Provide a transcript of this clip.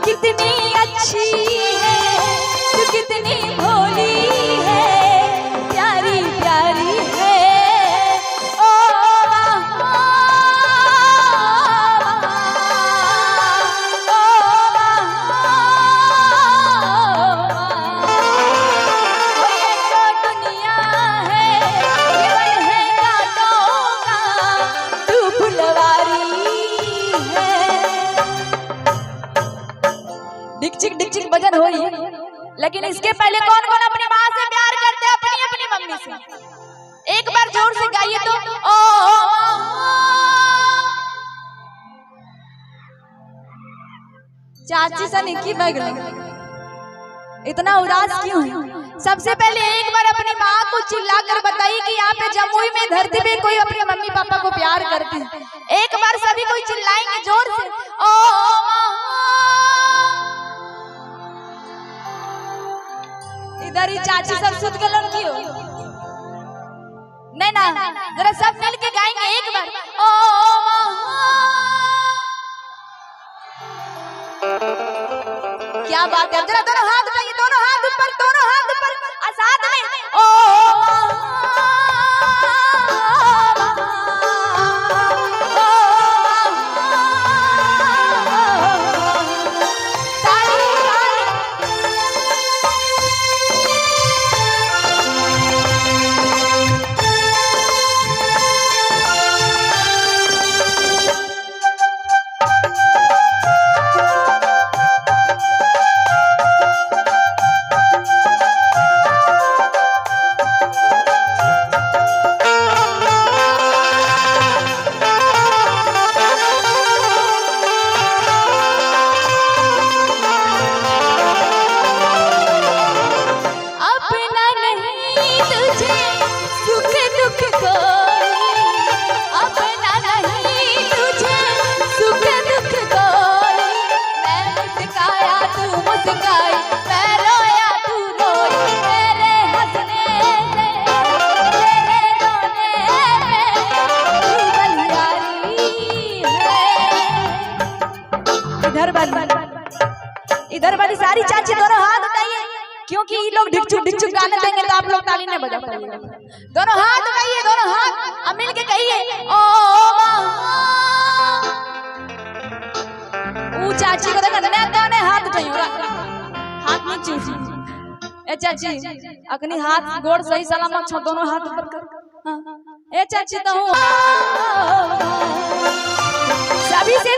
कितनी अच्छी है, तू कितनी भोली है, प्यारी प्यारी है। ओ दुनिया है ये है कांटों का, तू फुलवारी है। डिकचिक डिकचिक भजन होई, लेकिन इसके पहले कौन कौन अपनी माँ से प्यार करते हैं, अपनी अपनी मम्मी से? एक बार जोर से गाइए तो। ओ चाची सनी की बगल इतना उदास क्यों है? सबसे पहले एक बार अपनी माँ को चिल्ला कर बताइए कि यहाँ पे जमुई में धरती पे कोई अपने मम्मी पापा को प्यार करते हैं। एक बार सभी कोई चिल्लाएंगे जोर से। ओ इधर ही चाची सब सुध गलन की हो। नहीं ना, जरा सब मिल के गाएंगे एक बार। ओ क्या बात है, जरा दोनों हाथ उठाइए, दोनों हाथ ऊपर, दोनों हाथ ऊपर, और साथ में ओ इधर वाली सारी चाची दोनों हाथ उठाइए, क्योंकि ये लोग ढिकचुक ढिकचुक गाने देंगे तो आप लोग ताली नहीं बजा पाएंगे। दोनों हाथ उठाइए, दोनों हाथ, अब मिल के कहिए ओ चाची को देखा दोनों हाथ उठाइए, हाथ नीचे उठाइए। ए चाची अपनी हाथ गोड़ सही सलामत छो, दोनों हाथ ऊपर कर। ए चाची तो हूँ सभी से